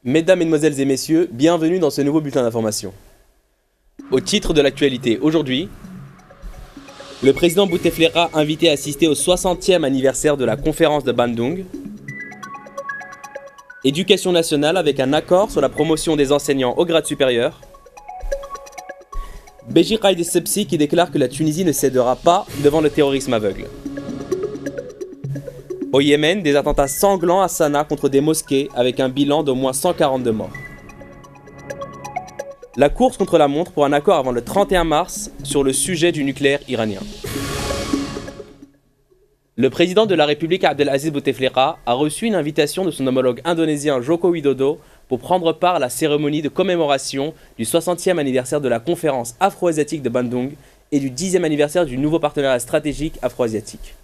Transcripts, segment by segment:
Mesdames, Mesdemoiselles et Messieurs, bienvenue dans ce nouveau bulletin d'information. Au titre de l'actualité aujourd'hui, le président Bouteflika invité à assister au 60e anniversaire de la conférence de Bandung. Éducation nationale avec un accord sur la promotion des enseignants au grade supérieur. Béji Caïd Essebsi qui déclare que la Tunisie ne cédera pas devant le terrorisme aveugle. Au Yémen, des attentats sanglants à Sanaa contre des mosquées avec un bilan d'au moins 142 morts. La course contre la montre pour un accord avant le 31 mars sur le sujet du nucléaire iranien. Le président de la République Abdelaziz Bouteflika a reçu une invitation de son homologue indonésien Joko Widodo pour prendre part à la cérémonie de commémoration du 60e anniversaire de la conférence afro-asiatique de Bandung et du 10e anniversaire du nouveau partenariat stratégique afro-asiatique.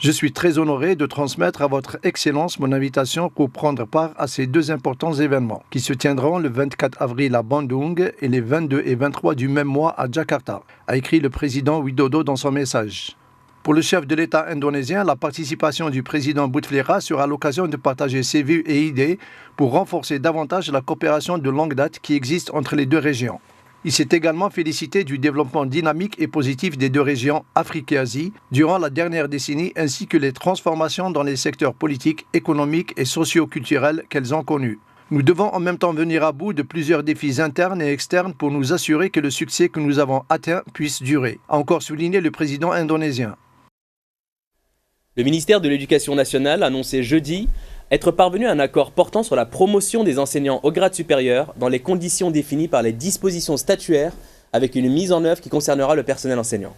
Je suis très honoré de transmettre à votre Excellence mon invitation pour prendre part à ces deux importants événements qui se tiendront le 24 avril à Bandung et les 22 et 23 du même mois à Jakarta, a écrit le président Widodo dans son message. Pour le chef de l'État indonésien, la participation du président Bouteflika sera l'occasion de partager ses vues et idées pour renforcer davantage la coopération de longue date qui existe entre les deux régions. Il s'est également félicité du développement dynamique et positif des deux régions, Afrique et Asie, durant la dernière décennie, ainsi que les transformations dans les secteurs politiques, économiques et socio-culturels qu'elles ont connus. Nous devons en même temps venir à bout de plusieurs défis internes et externes pour nous assurer que le succès que nous avons atteint puisse durer, a encore souligné le président indonésien. Le ministère de l'Éducation nationale a annoncé jeudi être parvenu à un accord portant sur la promotion des enseignants au grade supérieur dans les conditions définies par les dispositions statutaires avec une mise en œuvre qui concernera le personnel enseignant.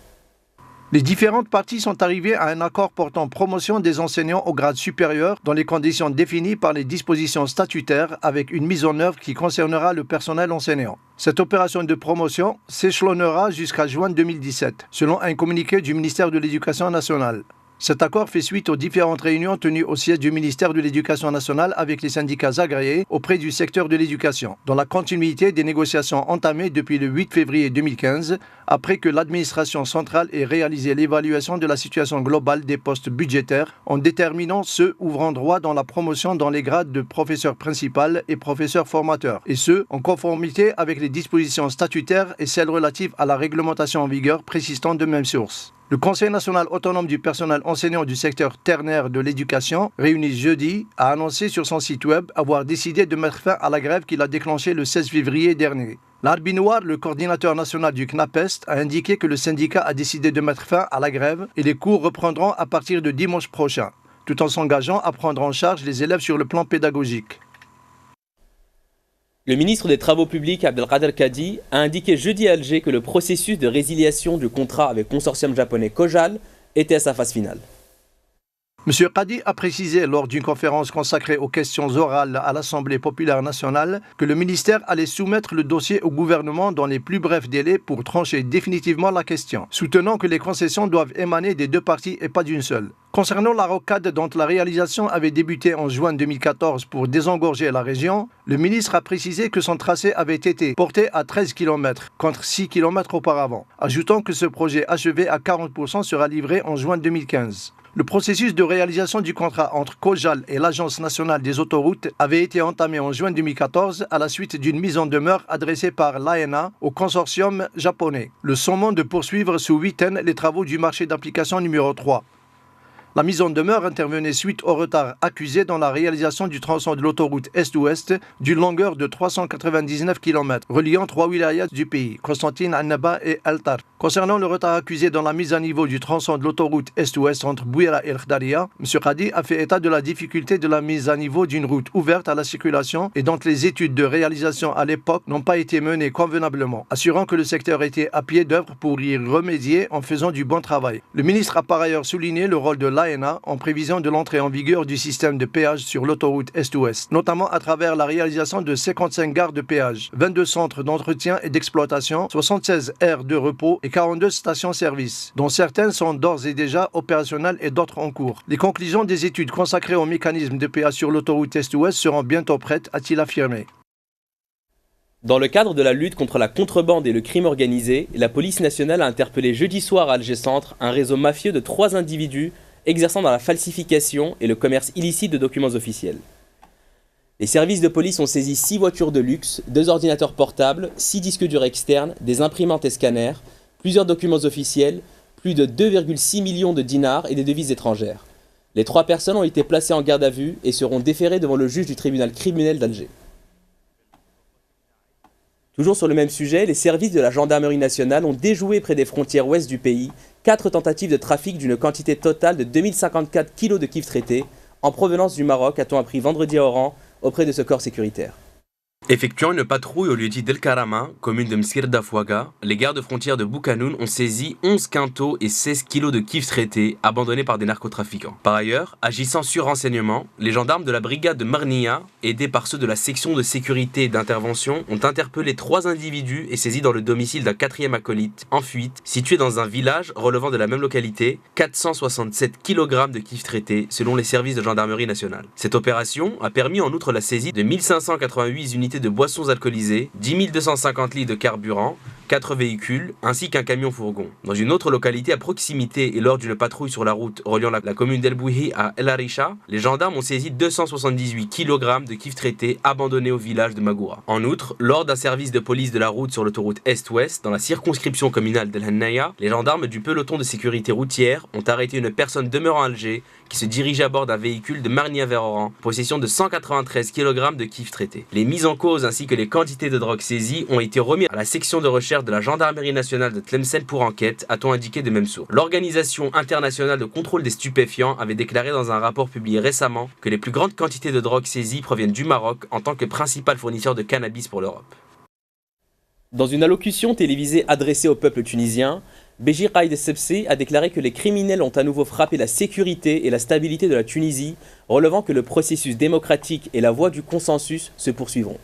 Les différentes parties sont arrivées à un accord portant promotion des enseignants au grade supérieur dans les conditions définies par les dispositions statutaires avec une mise en œuvre qui concernera le personnel enseignant. Cette opération de promotion s'échelonnera jusqu'à juin 2017, selon un communiqué du ministère de l'Éducation nationale. Cet accord fait suite aux différentes réunions tenues au siège du ministère de l'Éducation nationale avec les syndicats agréés auprès du secteur de l'éducation, dans la continuité des négociations entamées depuis le 8 février 2015, après que l'administration centrale ait réalisé l'évaluation de la situation globale des postes budgétaires en déterminant ceux ouvrant droit dans la promotion dans les grades de professeur principal et professeur formateur, et ce, en conformité avec les dispositions statutaires et celles relatives à la réglementation en vigueur précisant de même source. Le Conseil national autonome du personnel enseignant du secteur ternaire de l'éducation, réuni jeudi, a annoncé sur son site web avoir décidé de mettre fin à la grève qu'il a déclenchée le 16 février dernier. L'Arbinoir, le coordinateur national du CNAPEST, a indiqué que le syndicat a décidé de mettre fin à la grève et les cours reprendront à partir de dimanche prochain, tout en s'engageant à prendre en charge les élèves sur le plan pédagogique. Le ministre des Travaux publics Abdelkader Kadi a indiqué jeudi à Alger que le processus de résiliation du contrat avec le consortium japonais Kojal était à sa phase finale. M. Kadi a précisé lors d'une conférence consacrée aux questions orales à l'Assemblée populaire nationale que le ministère allait soumettre le dossier au gouvernement dans les plus brefs délais pour trancher définitivement la question, soutenant que les concessions doivent émaner des deux parties et pas d'une seule. Concernant la rocade dont la réalisation avait débuté en juin 2014 pour désengorger la région, le ministre a précisé que son tracé avait été porté à 13 km contre 6 km auparavant, ajoutant que ce projet achevé à 40% sera livré en juin 2015. Le processus de réalisation du contrat entre Kojal et l'Agence nationale des autoroutes avait été entamé en juin 2014 à la suite d'une mise en demeure adressée par l'ANA au consortium japonais, le sommant de poursuivre sous 8 ans les travaux du marché d'application numéro 3. La mise en demeure intervenait suite au retard accusé dans la réalisation du tronçon de l'autoroute Est-Ouest d'une longueur de 399 km, reliant trois wilayas du pays, Constantine, Annaba et Altar. Concernant le retard accusé dans la mise à niveau du tronçon de l'autoroute Est-Ouest entre Bouira et Khdaria, M. Kadi a fait état de la difficulté de la mise à niveau d'une route ouverte à la circulation et dont les études de réalisation à l'époque n'ont pas été menées convenablement, assurant que le secteur était à pied d'œuvre pour y remédier en faisant du bon travail. Le ministre a par ailleurs souligné le rôle de l'ANA en prévision de l'entrée en vigueur du système de péage sur l'autoroute Est-Ouest, notamment à travers la réalisation de 55 gares de péage, 22 centres d'entretien et d'exploitation, 76 aires de repos et 42 stations-service, dont certaines sont d'ores et déjà opérationnelles et d'autres en cours. Les conclusions des études consacrées au mécanisme de péage sur l'autoroute Est-Ouest seront bientôt prêtes, a-t-il affirmé. Dans le cadre de la lutte contre la contrebande et le crime organisé, la police nationale a interpellé jeudi soir à Alger Centre un réseau mafieux de 3 individus exerçant dans la falsification et le commerce illicite de documents officiels. Les services de police ont saisi 6 voitures de luxe, 2 ordinateurs portables, 6 disques durs externes, des imprimantes et scanners, plusieurs documents officiels, plus de 2,6 millions de dinars et des devises étrangères. Les 3 personnes ont été placées en garde à vue et seront déférées devant le juge du tribunal criminel d'Alger. Toujours sur le même sujet, les services de la gendarmerie nationale ont déjoué près des frontières ouest du pays 4 tentatives de trafic d'une quantité totale de 2054 kg de kifs traités en provenance du Maroc, a-t-on appris vendredi à Oran, auprès de ce corps sécuritaire. Effectuant une patrouille au lieu-dit d'El Karama, commune de Msir Dafouaga, les gardes-frontières de Boukanoun ont saisi 11 quintaux et 16 kilos de kifs traités abandonnés par des narcotrafiquants. Par ailleurs, agissant sur renseignement, les gendarmes de la brigade de Marnia, aidés par ceux de la section de sécurité et d'intervention, ont interpellé 3 individus et saisi dans le domicile d'un 4e acolyte en fuite, situé dans un village relevant de la même localité, 467 kg de kifs traités selon les services de gendarmerie nationale. Cette opération a permis en outre la saisie de 1588 unités de boissons alcoolisées, 10 250 litres de carburant, 4 véhicules, ainsi qu'un camion-fourgon. Dans une autre localité à proximité et lors d'une patrouille sur la route reliant la commune d'El Bouhi à El Arisha, les gendarmes ont saisi 278 kg de kifs traités abandonnés au village de Magoura. En outre, lors d'un service de police de la route sur l'autoroute Est-Ouest, dans la circonscription communale d'El Hannaya, les gendarmes du peloton de sécurité routière ont arrêté une personne demeurant à Alger qui se dirigeait à bord d'un véhicule de Marnia vers Oran, possession de 193 kg de kifs traités. Les mises en cause ainsi que les quantités de drogue saisies ont été remis à la section de recherche de la gendarmerie nationale de Tlemcen pour enquête, a-t-on indiqué de même source. L'Organisation internationale de contrôle des stupéfiants avait déclaré dans un rapport publié récemment que les plus grandes quantités de drogue saisies proviennent du Maroc en tant que principal fournisseur de cannabis pour l'Europe. Dans une allocution télévisée adressée au peuple tunisien, Béji Caïd Essebsi a déclaré que les criminels ont à nouveau frappé la sécurité et la stabilité de la Tunisie, relevant que le processus démocratique et la voie du consensus se poursuivront.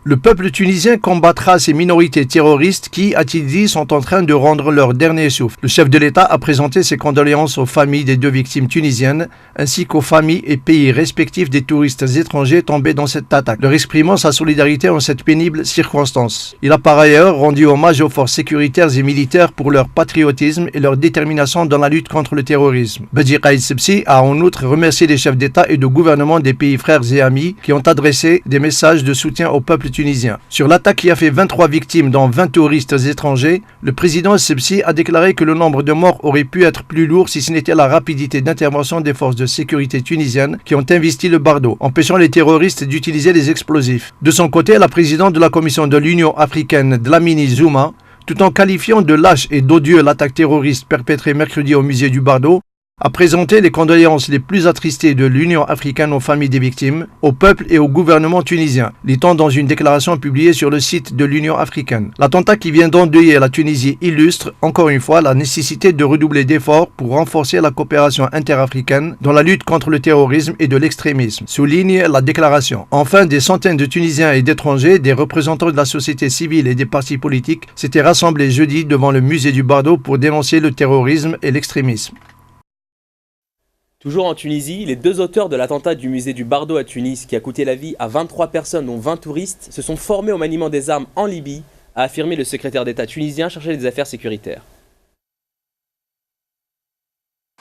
Le peuple tunisien combattra ces minorités terroristes qui, a-t-il dit, sont en train de rendre leur dernier souffle. Le chef de l'État a présenté ses condoléances aux familles des 2 victimes tunisiennes, ainsi qu'aux familles et pays respectifs des touristes étrangers tombés dans cette attaque, leur exprimant sa solidarité en cette pénible circonstance. Il a par ailleurs rendu hommage aux forces sécuritaires et militaires pour leur patriotisme et leur détermination dans la lutte contre le terrorisme. Béji Caïd Essebsi a en outre remercié les chefs d'État et de gouvernement des pays frères et amis qui ont adressé des messages de soutien au peuple tunisien. Sur l'attaque qui a fait 23 victimes dont 20 touristes étrangers, le président Essebsi a déclaré que le nombre de morts aurait pu être plus lourd si ce n'était la rapidité d'intervention des forces de sécurité tunisiennes qui ont investi le Bardo, empêchant les terroristes d'utiliser les explosifs. De son côté, la présidente de la commission de l'Union africaine, Dlamini Zuma, tout en qualifiant de lâche et d'odieux l'attaque terroriste perpétrée mercredi au musée du Bardo, a présenté les condoléances les plus attristées de l'Union africaine aux familles des victimes, au peuple et au gouvernement tunisien, lit-on dans une déclaration publiée sur le site de l'Union africaine. L'attentat qui vient d'endeuiller la Tunisie illustre, encore une fois, la nécessité de redoubler d'efforts pour renforcer la coopération interafricaine dans la lutte contre le terrorisme et de l'extrémisme, souligne la déclaration. Enfin, des centaines de Tunisiens et d'étrangers, des représentants de la société civile et des partis politiques s'étaient rassemblés jeudi devant le musée du Bardo pour dénoncer le terrorisme et l'extrémisme. Toujours en Tunisie, les 2 auteurs de l'attentat du musée du Bardo à Tunis qui a coûté la vie à 23 personnes dont 20 touristes se sont formés au maniement des armes en Libye, a affirmé le secrétaire d'État tunisien chargé des affaires sécuritaires.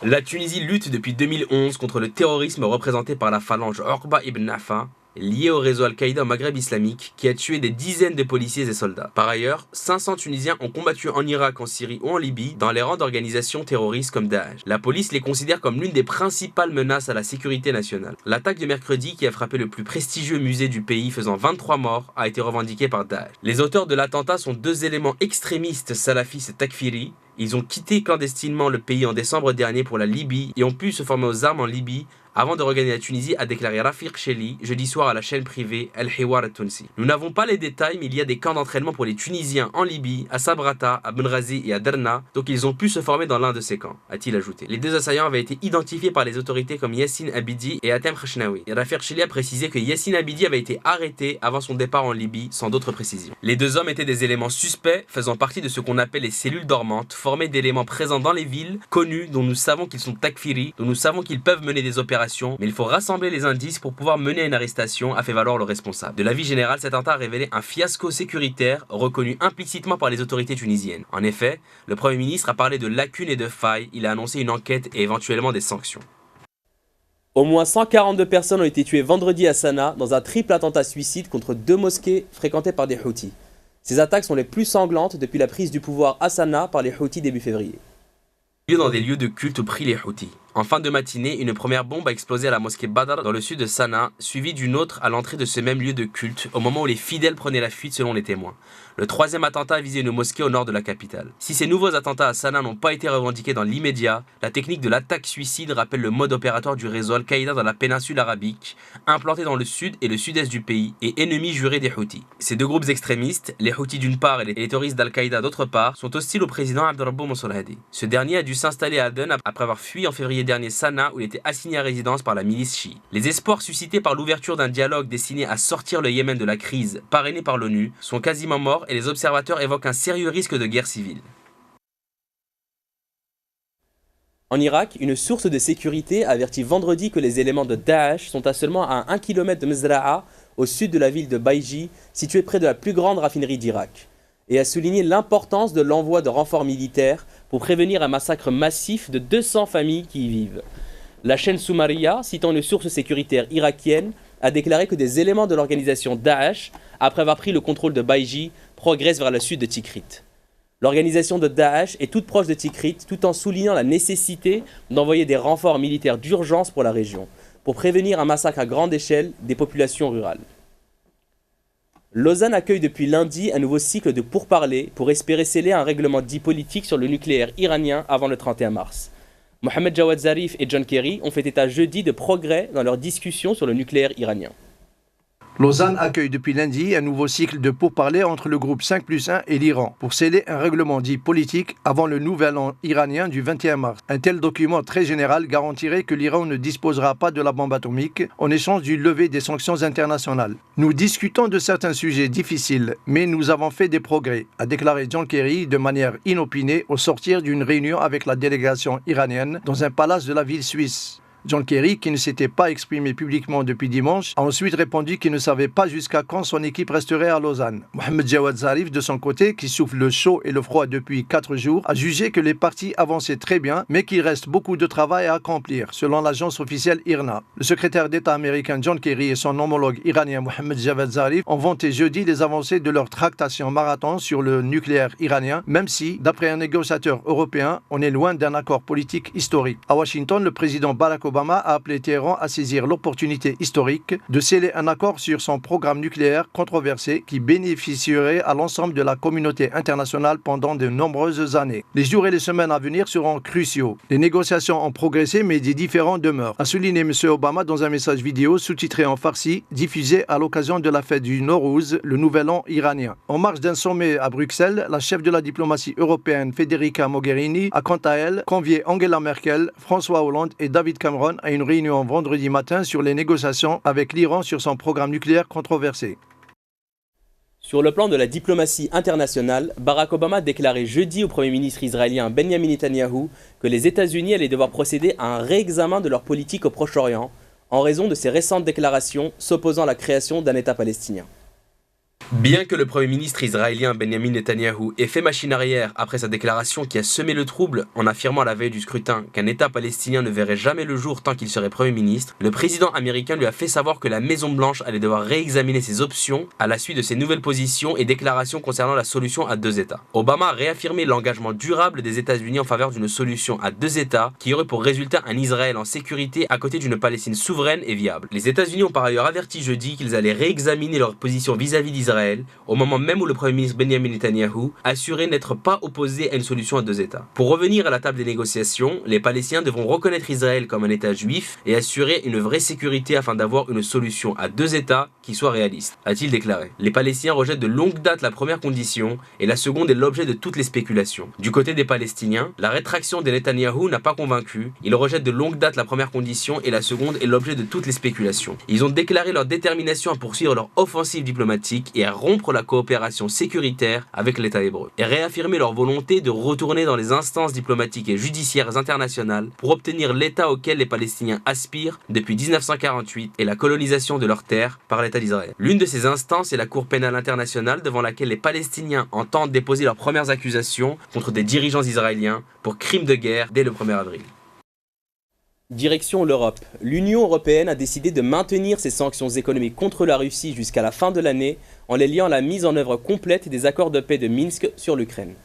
La Tunisie lutte depuis 2011 contre le terrorisme représenté par la phalange Orba ibn Nafa, lié au réseau Al-Qaïda au Maghreb islamique, qui a tué des dizaines de policiers et soldats. Par ailleurs, 500 Tunisiens ont combattu en Irak, en Syrie ou en Libye dans les rangs d'organisations terroristes comme Daesh. La police les considère comme l'une des principales menaces à la sécurité nationale. L'attaque de mercredi, qui a frappé le plus prestigieux musée du pays faisant 23 morts, a été revendiquée par Daesh. Les auteurs de l'attentat sont 2 éléments extrémistes salafistes takfiri. Ils ont quitté clandestinement le pays en décembre dernier pour la Libye et ont pu se former aux armes en Libye avant de regagner la Tunisie, a déclaré Rafiq Cheli jeudi soir à la chaîne privée El Hiwar al-Tunsi. Nous n'avons pas les détails, mais il y a des camps d'entraînement pour les Tunisiens en Libye, à Sabrata, à Benghazi et à Derna, donc ils ont pu se former dans l'un de ces camps, a-t-il ajouté. Les 2 assaillants avaient été identifiés par les autorités comme Yassine Abidi et Atem Khashnaoui. Rafiq Cheli a précisé que Yassine Abidi avait été arrêté avant son départ en Libye, sans d'autres précisions. Les 2 hommes étaient des éléments suspects, faisant partie de ce qu'on appelle les cellules dormantes, formées d'éléments présents dans les villes, connus, dont nous savons qu'ils sont takfiri, dont nous savons qu'ils peuvent mener des opérations, mais il faut rassembler les indices pour pouvoir mener une arrestation, a fait valoir le responsable. De l'avis général, cet attentat a révélé un fiasco sécuritaire reconnu implicitement par les autorités tunisiennes. En effet, le Premier ministre a parlé de lacunes et de failles, il a annoncé une enquête et éventuellement des sanctions. Au moins 142 personnes ont été tuées vendredi à Sanaa dans un triple attentat suicide contre 2 mosquées fréquentées par des Houthis. Ces attaques sont les plus sanglantes depuis la prise du pouvoir à Sanaa par les Houthis début février. Dans des lieux de culte prient les Houthis. En fin de matinée, une première bombe a explosé à la mosquée Badr dans le sud de Sanaa, suivie d'une autre à l'entrée de ce même lieu de culte, au moment où les fidèles prenaient la fuite selon les témoins. Le troisième attentat a visé une mosquée au nord de la capitale. Si ces nouveaux attentats à Sanaa n'ont pas été revendiqués dans l'immédiat, la technique de l'attaque suicide rappelle le mode opératoire du réseau Al-Qaïda dans la péninsule arabique, implanté dans le sud et le sud-est du pays et ennemi juré des Houthis. Ces deux groupes extrémistes, les Houthis d'une part et les terroristes d'Al-Qaïda d'autre part, sont hostiles au président Abdurrabbu Mansour Hadi. Ce dernier a dû s'installer à Aden après avoir fui en février dernier Sanaa où il était assigné à résidence par la milice chiite. Les espoirs suscités par l'ouverture d'un dialogue destiné à sortir le Yémen de la crise, parrainé par l'ONU, sont quasiment morts et les observateurs évoquent un sérieux risque de guerre civile. En Irak, une source de sécurité avertit vendredi que les éléments de Daesh sont à seulement à 1 km de Mezra'a, au sud de la ville de Baiji, située près de la plus grande raffinerie d'Irak, et a souligné l'importance de l'envoi de renforts militaires pour prévenir un massacre massif de 200 familles qui y vivent. La chaîne Soumariya, citant une source sécuritaire irakienne, a déclaré que des éléments de l'organisation Daesh, après avoir pris le contrôle de Baiji, progressent vers le sud de Tikrit. L'organisation de Daesh est toute proche de Tikrit, tout en soulignant la nécessité d'envoyer des renforts militaires d'urgence pour la région, pour prévenir un massacre à grande échelle des populations rurales. Lausanne accueille depuis lundi un nouveau cycle de pourparlers pour espérer sceller un règlement dit politique sur le nucléaire iranien avant le 31 mars. Mohamed Jawad Zarif et John Kerry ont fait état jeudi de progrès dans leurs discussions sur le nucléaire iranien. Lausanne accueille depuis lundi un nouveau cycle de pourparlers entre le groupe 5+1 et l'Iran pour sceller un règlement dit politique avant le nouvel an iranien du 21 mars. Un tel document très général garantirait que l'Iran ne disposera pas de la bombe atomique en échange du lever des sanctions internationales. Nous discutons de certains sujets difficiles, mais nous avons fait des progrès, a déclaré John Kerry de manière inopinée au sortir d'une réunion avec la délégation iranienne dans un palace de la ville suisse. John Kerry, qui ne s'était pas exprimé publiquement depuis dimanche, a ensuite répondu qu'il ne savait pas jusqu'à quand son équipe resterait à Lausanne. Mohamed Jawad Zarif, de son côté, qui souffle le chaud et le froid depuis 4 jours, a jugé que les partis avançaient très bien, mais qu'il reste beaucoup de travail à accomplir, selon l'agence officielle IRNA. Le secrétaire d'État américain John Kerry et son homologue iranien Mohamed Javad Zarif ont vanté jeudi les avancées de leur tractation marathon sur le nucléaire iranien, même si, d'après un négociateur européen, on est loin d'un accord politique historique. À Washington, le président Barack Obama a appelé Téhéran à saisir l'opportunité historique de sceller un accord sur son programme nucléaire controversé qui bénéficierait à l'ensemble de la communauté internationale pendant de nombreuses années. Les jours et les semaines à venir seront cruciaux. Les négociations ont progressé, mais des différends demeurent, a souligné M. Obama dans un message vidéo sous-titré en farsi diffusé à l'occasion de la fête du Nowruz, le nouvel an iranien. En marge d'un sommet à Bruxelles, la chef de la diplomatie européenne Federica Mogherini a quant à elle convié Angela Merkel, François Hollande et David Cameron à une réunion vendredi matin sur les négociations avec l'Iran sur son programme nucléaire controversé. Sur le plan de la diplomatie internationale, Barack Obama a déclaré jeudi au Premier ministre israélien Benjamin Netanyahou que les États-Unis allaient devoir procéder à un réexamen de leur politique au Proche-Orient en raison de ses récentes déclarations s'opposant à la création d'un État palestinien. Bien que le Premier ministre israélien Benjamin Netanyahou ait fait machine arrière après sa déclaration qui a semé le trouble en affirmant à la veille du scrutin qu'un État palestinien ne verrait jamais le jour tant qu'il serait Premier ministre, le président américain lui a fait savoir que la Maison-Blanche allait devoir réexaminer ses options à la suite de ses nouvelles positions et déclarations concernant la solution à 2 États. Obama a réaffirmé l'engagement durable des États-Unis en faveur d'une solution à 2 États qui aurait pour résultat un Israël en sécurité à côté d'une Palestine souveraine et viable. Les États-Unis ont par ailleurs averti jeudi qu'ils allaient réexaminer leur position vis-à-vis d'Israël au moment même où le Premier ministre Benjamin Netanyahou assurait n'être pas opposé à une solution à 2 États. Pour revenir à la table des négociations, les Palestiniens devront reconnaître Israël comme un État juif et assurer une vraie sécurité afin d'avoir une solution à 2 États qui soit réaliste, a-t-il déclaré. Les Palestiniens rejettent de longue date la première condition et la seconde est l'objet de toutes les spéculations. Du côté des Palestiniens, la rétraction de Netanyahou n'a pas convaincu. Ils rejettent de longue date la première condition et la seconde est l'objet de toutes les spéculations. Ils ont déclaré leur détermination à poursuivre leur offensive diplomatique et à rompre la coopération sécuritaire avec l'État hébreu et réaffirmer leur volonté de retourner dans les instances diplomatiques et judiciaires internationales pour obtenir l'État auquel les Palestiniens aspirent depuis 1948 et la colonisation de leurs terres par l'État d'Israël. L'une de ces instances est la Cour pénale internationale devant laquelle les Palestiniens entendent déposer leurs premières accusations contre des dirigeants israéliens pour crimes de guerre dès le 1er avril. Direction l'Europe. L'Union européenne a décidé de maintenir ses sanctions économiques contre la Russie jusqu'à la fin de l'année en les liant à la mise en œuvre complète des accords de paix de Minsk sur l'Ukraine.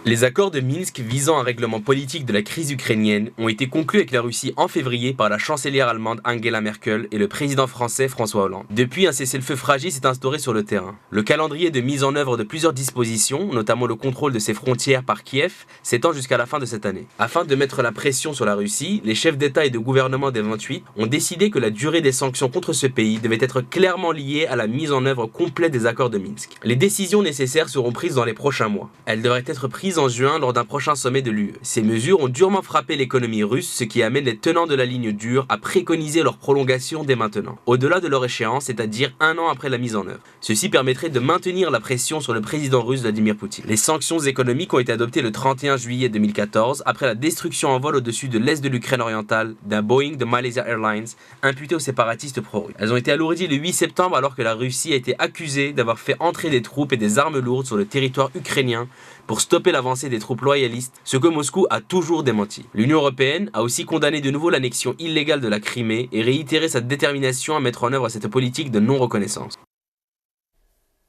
Les accords de Minsk visant un règlement politique de la crise ukrainienne ont été conclus avec la Russie en février par la chancelière allemande Angela Merkel et le président français François Hollande. Depuis, un cessez-le-feu fragile s'est instauré sur le terrain. Le calendrier de mise en œuvre de plusieurs dispositions, notamment le contrôle de ses frontières par Kiev, s'étend jusqu'à la fin de cette année. Afin de mettre la pression sur la Russie, les chefs d'État et de gouvernement des 28 ont décidé que la durée des sanctions contre ce pays devait être clairement liée à la mise en œuvre complète des accords de Minsk. Les décisions nécessaires seront prises dans les prochains mois. Elles devraient être prises en juin lors d'un prochain sommet de l'UE. Ces mesures ont durement frappé l'économie russe, ce qui amène les tenants de la ligne dure à préconiser leur prolongation dès maintenant, au-delà de leur échéance, c'est-à-dire 1 an après la mise en œuvre. Ceci permettrait de maintenir la pression sur le président russe Vladimir Poutine. Les sanctions économiques ont été adoptées le 31 juillet 2014 après la destruction en vol au-dessus de l'est de l'Ukraine orientale d'un Boeing de Malaysia Airlines imputé aux séparatistes pro-russes. Elles ont été alourdies le 8 septembre alors que la Russie a été accusée d'avoir fait entrer des troupes et des armes lourdes sur le territoire ukrainien pour stopper l'avancée des troupes loyalistes, ce que Moscou a toujours démenti. L'Union européenne a aussi condamné de nouveau l'annexion illégale de la Crimée et réitéré sa détermination à mettre en œuvre cette politique de non-reconnaissance.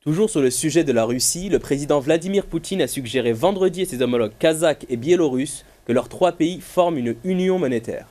Toujours sur le sujet de la Russie, le président Vladimir Poutine a suggéré vendredi à ses homologues kazakhs et biélorusses que leurs trois pays forment une union monétaire.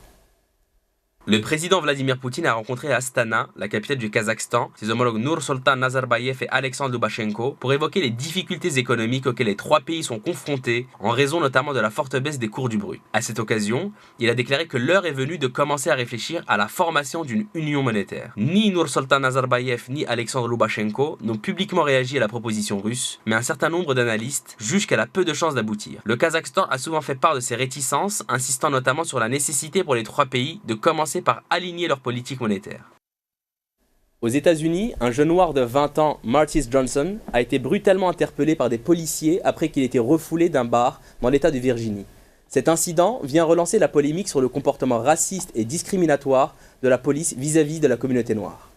Le président Vladimir Poutine a rencontré à Astana, la capitale du Kazakhstan, ses homologues Nursultan Nazarbayev et Alexandre Loubachenko pour évoquer les difficultés économiques auxquelles les trois pays sont confrontés en raison notamment de la forte baisse des cours du brut. À cette occasion, il a déclaré que l'heure est venue de commencer à réfléchir à la formation d'une union monétaire. Ni Nursultan Nazarbayev ni Alexandre Loubachenko n'ont publiquement réagi à la proposition russe, mais un certain nombre d'analystes jugent qu'elle a peu de chances d'aboutir. Le Kazakhstan a souvent fait part de ses réticences, insistant notamment sur la nécessité pour les trois pays de commencer par aligner leur politique monétaire. Aux États-Unis, un jeune noir de 20 ans, Martis Johnson, a été brutalement interpellé par des policiers après qu'il ait été refoulé d'un bar dans l'État de Virginie. Cet incident vient relancer la polémique sur le comportement raciste et discriminatoire de la police vis-à-vis de la communauté noire.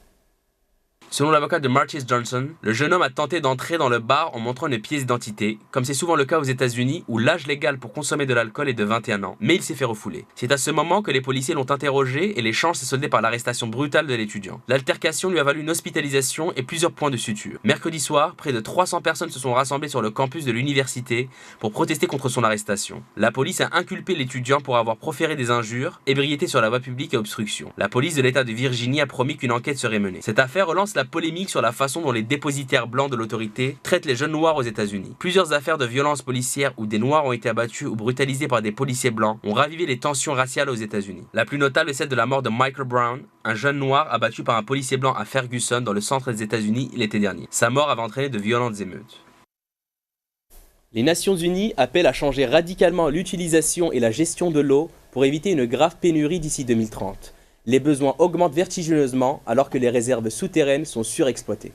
Selon l'avocat de Martis Johnson, le jeune homme a tenté d'entrer dans le bar en montrant une pièce d'identité, comme c'est souvent le cas aux États-Unis où l'âge légal pour consommer de l'alcool est de 21 ans, mais il s'est fait refouler. C'est à ce moment que les policiers l'ont interrogé et l'échange s'est soldé par l'arrestation brutale de l'étudiant. L'altercation lui a valu une hospitalisation et plusieurs points de suture. Mercredi soir, près de 300 personnes se sont rassemblées sur le campus de l'université pour protester contre son arrestation. La police a inculpé l'étudiant pour avoir proféré des injures, ébriété sur la voie publique et obstruction. La police de l'État de Virginie a promis qu'une enquête serait menée. Cette affaire relance la polémique sur la façon dont les dépositaires blancs de l'autorité traitent les jeunes noirs aux États-Unis. Plusieurs affaires de violences policières où des noirs ont été abattus ou brutalisés par des policiers blancs ont ravivé les tensions raciales aux États-Unis. La plus notable est celle de la mort de Michael Brown, un jeune noir abattu par un policier blanc à Ferguson dans le centre des États-Unis l'été dernier. Sa mort avait entraîné de violentes émeutes. Les Nations Unies appellent à changer radicalement l'utilisation et la gestion de l'eau pour éviter une grave pénurie d'ici 2030. Les besoins augmentent vertigineusement alors que les réserves souterraines sont surexploitées.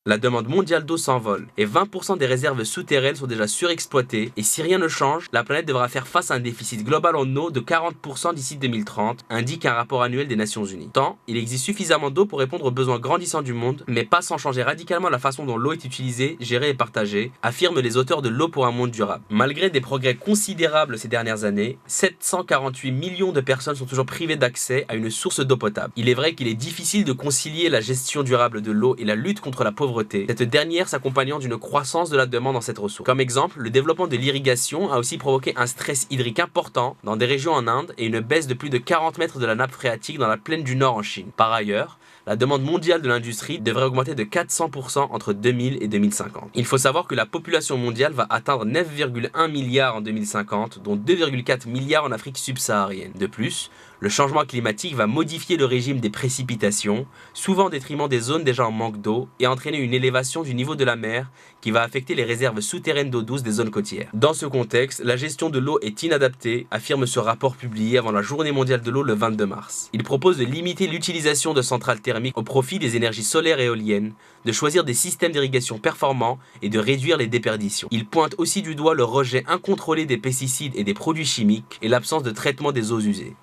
La demande mondiale d'eau s'envole et 20% des réserves souterraines sont déjà surexploitées et si rien ne change, la planète devra faire face à un déficit global en eau de 40% d'ici 2030, indique un rapport annuel des Nations Unies. Tant, il existe suffisamment d'eau pour répondre aux besoins grandissants du monde, mais pas sans changer radicalement la façon dont l'eau est utilisée, gérée et partagée, affirment les auteurs de L'eau pour un monde durable. Malgré des progrès considérables ces dernières années, 748 millions de personnes sont toujours privées d'accès à une source d'eau potable. Il est vrai qu'il est difficile de concilier la gestion durable de l'eau et la lutte contre la pauvreté, cette dernière s'accompagnant d'une croissance de la demande en cette ressource. Comme exemple, le développement de l'irrigation a aussi provoqué un stress hydrique important dans des régions en Inde et une baisse de plus de 40 mètres de la nappe phréatique dans la plaine du Nord en Chine. Par ailleurs, la demande mondiale de l'industrie devrait augmenter de 400% entre 2000 et 2050. Il faut savoir que la population mondiale va atteindre 9,1 milliards en 2050, dont 2,4 milliards en Afrique subsaharienne. De plus, le changement climatique va modifier le régime des précipitations, souvent au détriment des zones déjà en manque d'eau, et entraîner une élévation du niveau de la mer qui va affecter les réserves souterraines d'eau douce des zones côtières. Dans ce contexte, la gestion de l'eau est inadaptée, affirme ce rapport publié avant la Journée mondiale de l'eau le 22 mars. Il propose de limiter l'utilisation de centrales thermiques au profit des énergies solaires et éoliennes, de choisir des systèmes d'irrigation performants et de réduire les déperditions. Il pointe aussi du doigt le rejet incontrôlé des pesticides et des produits chimiques et l'absence de traitement des eaux usées.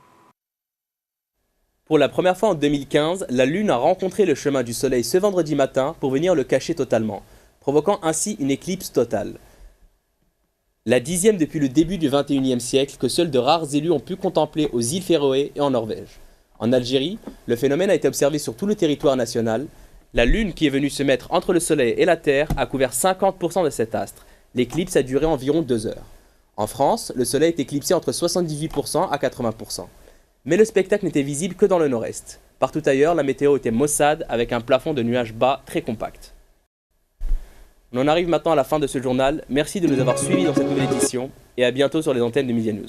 Pour la première fois en 2015, la Lune a rencontré le chemin du Soleil ce vendredi matin pour venir le cacher totalement, provoquant ainsi une éclipse totale. La 10e depuis le début du 21e siècle que seuls de rares élus ont pu contempler aux îles Féroé et en Norvège. En Algérie, le phénomène a été observé sur tout le territoire national. La Lune qui est venue se mettre entre le Soleil et la Terre a couvert 50% de cet astre. L'éclipse a duré environ 2 heures. En France, le Soleil est éclipsé entre 78% à 80%. Mais le spectacle n'était visible que dans le nord-est. Partout ailleurs, la météo était maussade avec un plafond de nuages bas très compact. On en arrive maintenant à la fin de ce journal. Merci de nous avoir suivis dans cette nouvelle édition et à bientôt sur les antennes de Media News.